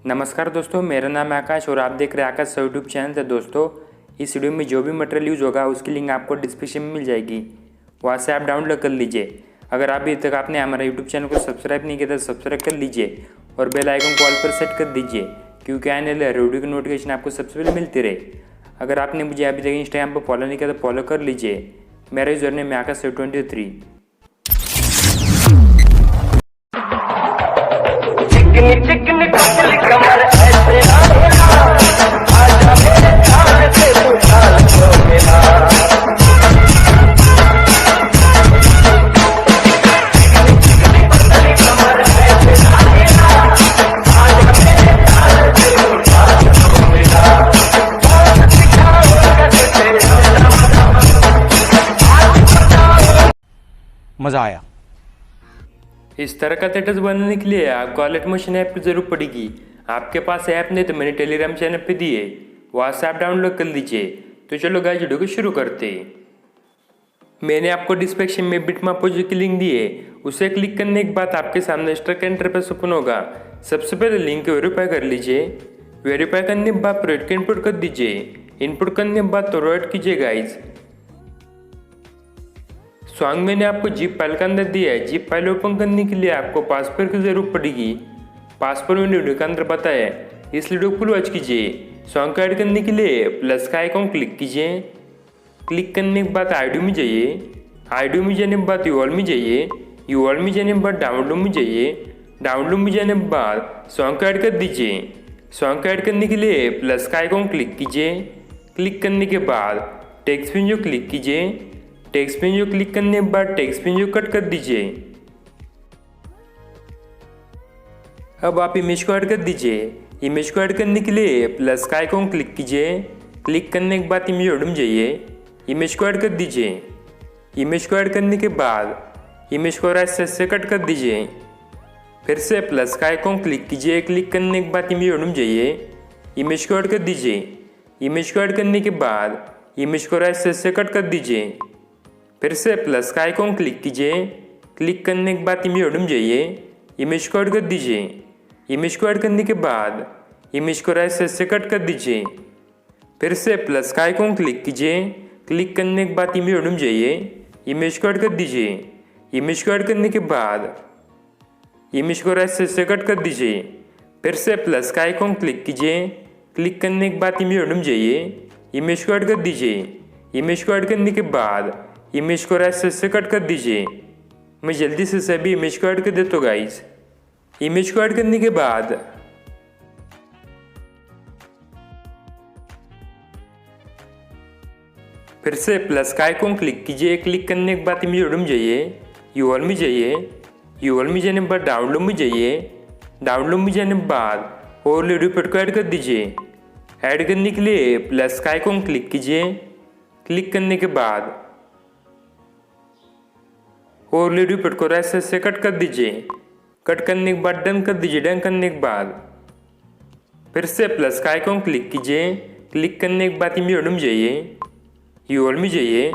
नमस्कार दोस्तों, मेरा नाम है आकाश और आप देख रहे हैं आकाश यूट्यूब चैनल। तो दोस्तों, इस वीडियो में जो भी मटेरियल यूज़ होगा उसकी लिंक आपको डिस्क्रिप्शन में मिल जाएगी, वहाँ से आप डाउनलोड कर लीजिए। अगर अभी तक आपने हमारा यूट्यूब चैनल को सब्सक्राइब नहीं किया तो सब्सक्राइब कर लीजिए और बेल आइकन को ऑल पर सेट कर दीजिए, क्योंकि आने वाले वीडियो की नोटिफिकेशन आपको सबसे पहले मिलती रहे। अगर आपने मुझे अभी तक इंस्टाग्राम पर फॉलो नहीं किया तो फॉलो कर लीजिए। मेरा यूजर नेम है आकाश23। चिकनी पतली कमर ऐसे आजा मेरे ध्यान से तू ढाल दो मेरा। चिकनी पतली कमर ऐसे आजा मेरे ध्यान से तू ढाल दो मेरा। मज़ा आया। इस तरह का स्टेटस बनाने के लिए आपको अलर्ट मोशन ऐप की जरूरत पड़ेगी। आपके पास ऐप नहीं तो मैंने टेलीग्राम चैनल पे दी है, वहाँ से आप डाउनलोड कर लीजिए। तो चलो गाइस, वीडियो को शुरू करते हैं। मैंने आपको डिस्क्रिप्शन में बिटमैप प्रोजेक्ट की लिंक दी है, उसे क्लिक करने के बाद आपके सामने स्ट्रक्चर इंटरफेस ओपन होगा। सबसे पहले लिंक को वेरीफाई कर लीजिए। वेरीफाई करने के बाद प्रोजेक्ट को इनपुट कर दीजिए। इनपुट करने के बाद प्रोवाइड कीजिए गाइस। सॉन्ग मैंने आपको जिप फाइल का अंदर दिया है। जिप फाइल ओपन करने के लिए आपको पासवर्ड की जरूरत पड़ेगी। पासवर्ड मैंने वीडियो के अंदर बताया है, इस वीडियो को फुल वॉच कीजिए। सॉन्ग को ऐड करने के लिए प्लस का आइकॉन क्लिक कीजिए। क्लिक करने के बाद आईडी में जाइए। आईडी में जाने के बाद यूआरएल में जाइए। यूआरएल में जाने के बाद डाउनलोड में जाइए। डाउनलोड में जाने के बाद सॉन्ग को ऐड कर दीजिए। सॉन्ग को ऐड करने के लिए प्लस का आइकॉन क्लिक कीजिए। क्लिक करने के बाद टेक्स्ट विंडो क्लिक कीजिए। टेक्स्ट विंडो क्लिक करने के बाद टेक्स्ट विंडो कट कर दीजिए। अब आप इमेज को ऐड कर दीजिए। इमेज को ऐड करने के लिए प्लस का आइकॉन क्लिक कीजिए। क्लिक करने के बाद इमेज में जाइए। इमेज को ऐड कर दीजिए। इमेज को ऐड करने के बाद इमेज को राइट साइड से कट कर दीजिए। फिर से प्लस का आइकॉन क्लिक कीजिए। क्लिक करने के बाद इमेज में जाइए। इमेज को ऐड कर दीजिए। इमेज को ऐड करने के बाद इमेज को राइट साइड से कट कर दीजिए। फिर से प्लस का आइकॉन क्लिक कीजिए। क्लिक करने के बाद इमेज में जाइए। इमेज को ऐड कर दीजिए। इमेज को ऐड करने के बाद इमेज को राइट साइड से कट कर दीजिए। फिर से प्लस का आइकॉन क्लिक कीजिए। क्लिक करने के बाद इमेज में जाइए। इमेज को ऐड कर दीजिए। इमेज को ऐड करने के बाद इमेज को राइट साइड से कट कर दीजिए। फिर से प्लस का आइकॉन क्लिक कीजिए। क्लिक करने के बाद इमेज में जाइए। इमेज को ऐड कर दीजिए। इमेज को ऐड करने के बाद इमेज को राइट साइड से कट कर दीजिए। मैं जल्दी से सभी इमेज को ऐड कर देता हूँ गाइस। इमेज को ऐड करने के बाद फिर से प्लस का आइकॉन क्लिक कीजिए। क्लिक करने के बाद इमेज में जाइए। यूआरएल में जाइए। यूआरएल में जाने के बाद डाउनलोड में जाइए। डाउनलोड में जाने के बाद और रिपोर्ट को ऐड कर दीजिए। ऐड करने के लिए प्लस का आइकॉन क्लिक कीजिए। क्लिक करने के बाद और रिपोर्ट को राइट साइड से कट कर दीजिए। कट करने के बाद डन कर दीजिए। डन करने के बाद फिर से प्लस का आइकॉन क्लिक कीजिए। क्लिक करने के बाद इमेज में जाइए। यूआरएल में जाइए।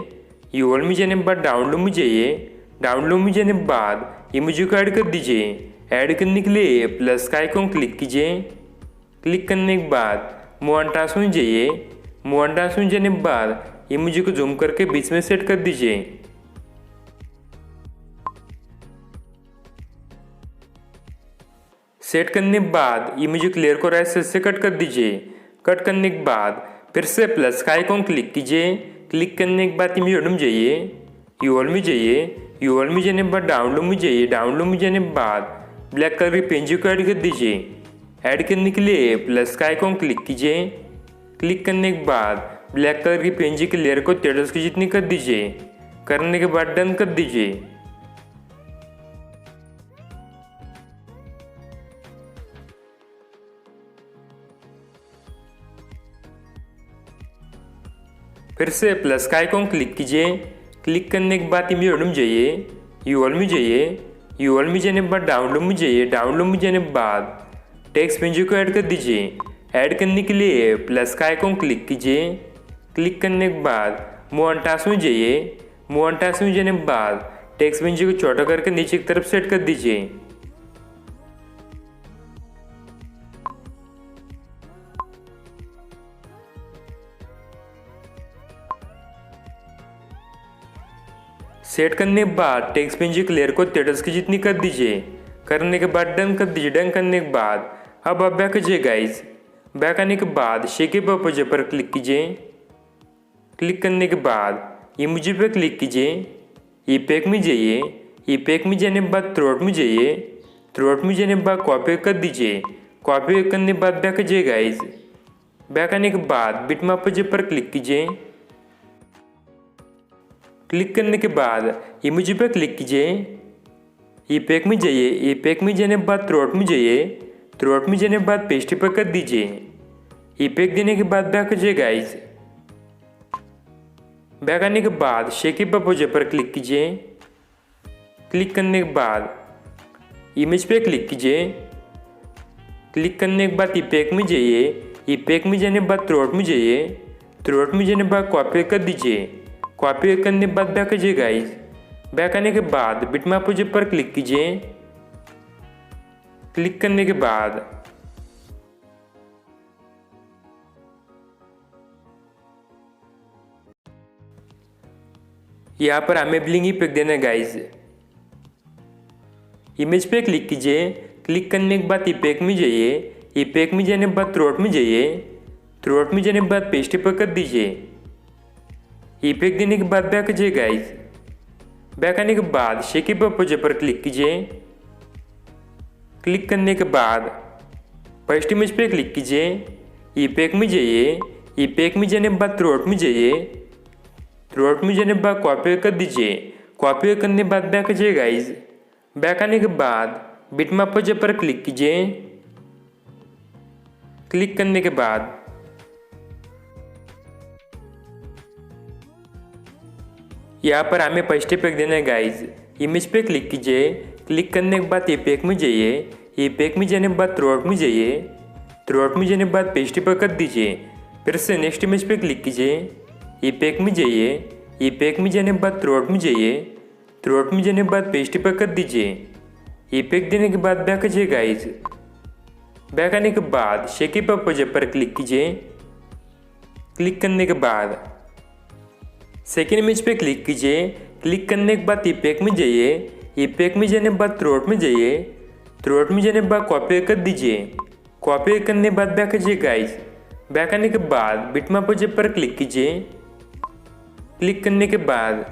यूआरएल में जाने के बाद डाउनलोड में जाइए। डाउनलोड में जाने के बाद इमेज को ऐड कर दीजिए। ऐड करने के लिए प्लस का आइकॉन क्लिक कीजिए। क्लिक करने के बाद मूव एंड ट्रांसफर में जाइए। मूव एंड ट्रांसफर में जाने के बाद इमेज को जूम करके बीच में सेट कर दीजिए। सेट करने के बाद इमेज क्लियर को राइट साइड से कट कर दीजिए। कट करने के बाद फिर से प्लस का आइकॉन क्लिक कीजिए। क्लिक करने के बाद इमेज में जाइए। यूआरएल में जाइए। यूआरएल में जाने के बाद डाउनलोड में जाइए। डाउनलोड में जाने के बाद ब्लैक कलर की पेंजी को ऐड कर दीजिए। ऐड करने के लिए प्लस का आइकॉन क्लिक कीजिए। क्लिक करने के बाद ब्लैक कलर की पेंजी की लेयर को 13 की जितनी कर दीजिए। करने के बाद डन कर दीजिए। फिर से प्लस का आइकॉन क्लिक कीजिए। क्लिक करने के बाद इमेज में जाइए। यूआरएल में जाइए। यूआरएल में जाने के बाद डाउनलोड में जाइए। डाउनलोड में जाने के बाद टेक्स्ट विंडो को ऐड कर दीजिए। ऐड करने के लिए प्लस का आइकॉन क्लिक कीजिए। क्लिक करने के बाद मूव एंड टास्क में जाइए। मूव एंड टास्क में जाने के बाद टेक्स्ट विंडो को छोटा करके नीचे की तरफ सेट कर दीजिए। सेट करने के बाद टेक्स्ट पेज की लेयर को 33 की जितनी कर दीजिए। करने के बाद डन कर दीजिए। डन करने के बाद अब आप बैक कीजिए गाइस। बैक आने के बाद शेक पर्पज पर क्लिक कीजिए। क्लिक करने के बाद इमोजी पर क्लिक कीजिए। ई पैक में जाइए। ई पैक में जाने के बाद थ्रोट में जाइए। थ्रोट में जाने के बाद कॉपी कर दीजिए। कॉपी करने के बाद बैक कीजिए गाइस। बैक आने के बाद बिटमैप पर क्लिक कीजिए। क्लिक करने के बाद इमोजी पर क्लिक कीजिए। ई पैक में जाइए। ई पैक में जाने के बाद थ्रोट में जाइए। थ्रोट में जाने के बाद पेस्ट पर कर दीजिए। ई पैक देने के बाद बैक कीजिए गाइस। बैक आने के बाद शेक पर्पज पर क्लिक कीजिए। क्लिक करने के बाद इमेज पे क्लिक कीजिए। क्लिक करने के बाद ई पैक में जाइए। ई पैक में जाने के बाद थ्रोट में जाइए। थ्रोट में जाने के बाद कॉपी कर दीजिए। कॉपी करने के बाद बैक कीजिए गाइस। बैक आने के बाद बिटमैप पर क्लिक कीजिए। क्लिक करने के बाद यहाँ पर हमें ब्लिंग इफेक्ट देना है गाइस। इमेज पे क्लिक कीजिए। क्लिक करने के बाद ई पैक में जाइए। ई पैक में जाने के बाद थ्रोट में जाइए। थ्रोट में जाने के बाद पेस्ट पर कर दीजिए। ई पैक देने के बाद बैक कीजिए गाइस। बैक आने के बाद शेक पर्पज पर क्लिक कीजिए। क्लिक करने के बाद फर्स्ट इमेज पे क्लिक कीजिए। ई पैक में जाइए। ई पैक में जाने के बाद थ्रोट में जाइए। थ्रोट में जाने के बाद कॉपी कर दीजिए। कॉपी करने के बाद बैक कीजिए गाइस। बैक आने के बाद बिटमैप पर क्लिक कीजिए। क्लिक करने के बाद यहाँ पर हमें फर्स्ट इफेक्ट देना है गाइस। इमेज पे क्लिक कीजिए। क्लिक करने के बाद ई पैक में जाइए। ई पैक में जाने के बाद थ्रोट में जाइए। थ्रोट में जाने के बाद पेस्ट पर कर दीजिए। फिर से नेक्स्ट इमेज पे क्लिक कीजिए। ई पैक में जाइए। ई पैक में जाने के बाद थ्रोट में जाइए। थ्रोट में जाने के बाद पेस्ट पर कर दीजिए। ई पैक देने के बाद बैक कीजिए गाइस। बैक आने के बाद शेक पर्पज पर क्लिक कीजिए। क्लिक करने के बाद सेकेंड इमेज पे क्लिक कीजिए। क्लिक करने के बाद ई पैक में जाइए। ई पैक में जाने के बाद थ्रोट में जाइए। थ्रोट में जाने के बाद कॉपी कर दीजिए। कॉपी करने के बाद बैक कीजिए गाइस। बैक आने के बाद बिटमैप पर क्लिक कीजिए। क्लिक करने के बाद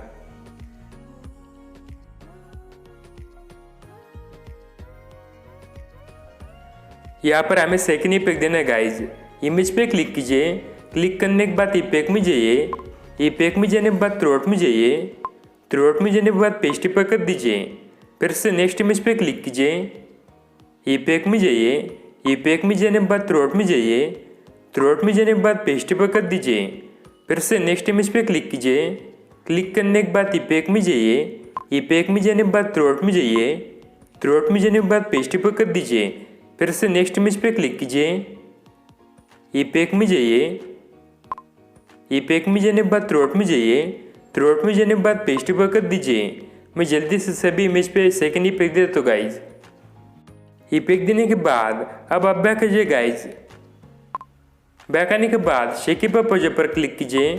यहाँ पर हमें सेकेंड इफेक्ट देना है गाइस। इमेज पे क्लिक कीजिए। क्लिक करने के बाद ई पैक में जाइए। ई पैक में जाने के बाद थ्रोट में जाइए। थ्रोट में जाने के बाद पेस्ट पर कर दीजिए। फिर से नेक्स्ट इमेज पे क्लिक कीजिए। ई पैक में जाइए। ई पैक में जाने के बाद थ्रोट में जाइए। थ्रोट में जाने के बाद पेस्ट पर कर दीजिए। फिर से नेक्स्ट इमेज पे क्लिक कीजिए। क्लिक करने के बाद ई पैक में जाइए। ई पैक में जाने के बाद थ्रोट में जाइए। थ्रोट में जाने के बाद पेस्ट पर कर दीजिए। फिर से नेक्स्ट इमेज पे क्लिक कीजिए। ई पैक में जाइए। ई पैक में जाने के बाद थ्रोट में जाइए। थ्रोट में जाने के बाद पेस्ट पर कर दीजिए। मैं जल्दी से सभी इमेज पे सेकेंड इफेक्ट दे देता हूँ गाइस। इफेक्ट देने के बाद अब आप बैक कीजिए गाइस। बैक आने के बाद शेक पर्पज पर क्लिक कीजिए।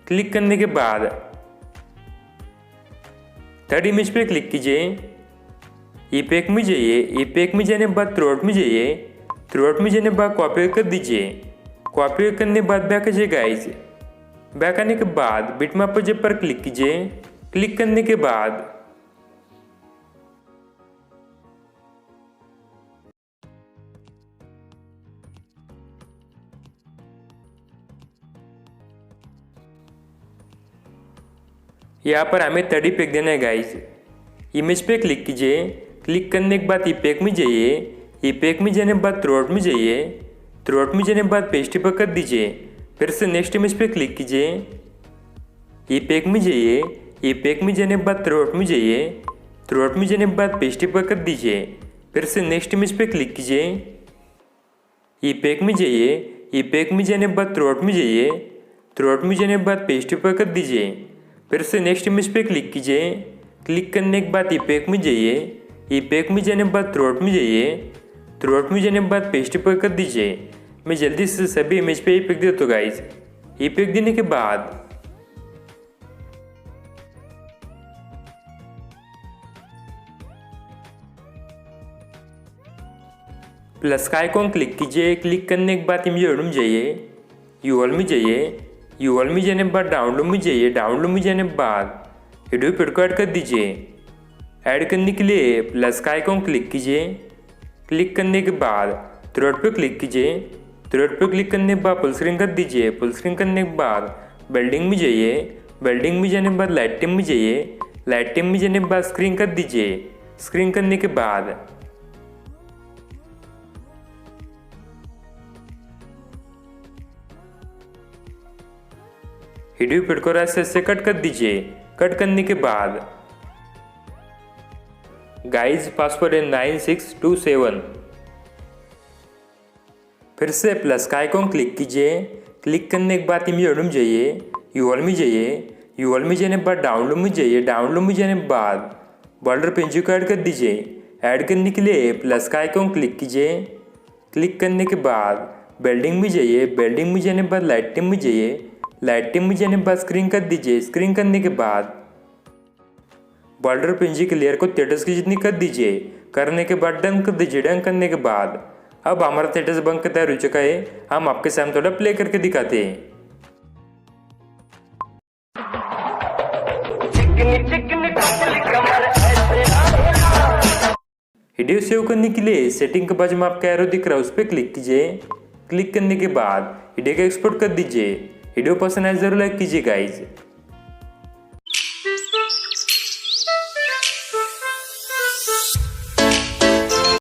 क्लिक करने के बाद थर्ड इमेज पे क्लिक कीजिए। ई पैक में जाइए। ई पैक में जाने के बाद थ्रोट में जाइए। थ्रोट में जाने के बाद कॉपी कर दीजिए। कॉपी करने के बाद बैक कीजिए गाइस। बैक आने के बाद बिटमैप पर क्लिक कीजिए। क्लिक करने के बाद यहाँ पर हमें थर्ड इफेक्ट देना है गाइस। इमेज पे क्लिक कीजिए। क्लिक करने के बाद ई पैक में जाइए। ई पैक में जाने के बाद थ्रोट में जाइए। थ्रोट में जाने के बाद पेस्ट पर कर दीजिए। फिर से नेक्स्ट इमेज पे क्लिक कीजिए। ई पैक में जाइए। ई पैक में जाने के बाद थ्रोट में जाइए। थ्रोट में जाने के बाद पेस्ट पर कर दीजिए। फिर से नेक्स्ट इमेज पे क्लिक कीजिए। ई पैक में जाइए। ई पैक में जाने के बाद थ्रोट में जाइए। थ्रोट में जाने के बाद पेस्ट पर कर दीजिए। फिर से नेक्स्ट इमेज पे क्लिक कीजिए। क्लिक करने के बाद ई पैक में जाइए। ई पैक में जाने के बाद थ्रोट में जाइए। थ्रोट में जाने के बाद पेस्ट पर कर दीजिए। मैं जल्दी से सभी इमेज पे इफेक्ट देता हूँ गाइस। इफेक्ट देने के बाद प्लस का आइकॉन क्लिक कीजिए। क्लिक करने के बाद इमेज में जाइए, यूआरएल में जाइए, यूआरएल में जाने के बाद डाउनलोड में जाइए, डाउनलोड में जाने के बाद वीडियो फिर को ऐड कर दीजिए। ऐड करने के लिए प्लस का आइकॉन क्लिक कीजिए। क्लिक करने के बाद थ्रेड पे क्लिक कीजिए। थ्रेड पे क्लिक करने के बाद फुल स्क्रीन कर दीजिए। फुल स्क्रीन करने के बाद बिल्डिंग में जाइए, बिल्डिंग में जाने के बाद लाइटिंग में जाइए, लाइटिंग में जाने के बाद स्क्रीन कर दीजिए। स्क्रीन करने के बाद वीडियो फिर को ऐसे कट कर दीजिए। कट करने के बाद गाइस पासवर्ड है 9627। फिर से प्लस का आइकॉन क्लिक कीजिए। क्लिक करने के बाद इमेज में जाइए, यूआरएल में जाइए, यूआरएल में जाने के बाद डाउनलोड में जाइए, डाउनलोड में जाने के बाद बॉर्डर पेंसिल को ऐड कर दीजिए। ऐड करने के लिए प्लस का आइकॉन क्लिक कीजिए। क्लिक करने के बाद बिल्डिंग में जाइए, बिल्डिंग में जाने के बाद लाइटिंग में जाइए, लाइटिंग में जाने के बाद स्क्रीन कर दीजिए। स्क्रीन करने के बाद बॉर्डर पेंसिल के लेयर को 33 की जितनी कर दीजिए। करने के बाद डन कर दीजिए। डन करने के बाद अब हमारा 33 बन कर तैयार हो चुका है। हम आपके सामने थोड़ा प्ले करके दिखाते हैं। वीडियो सेव करने के लिए सेटिंग के बाजू में आपका एरो दिख रहा है, उस पर क्लिक कीजिए। क्लिक करने के बाद वीडियो को एक्सपोर्ट कर दीजिए। वीडियो पसंद आए जरूर लाइक कीजिए गाइज।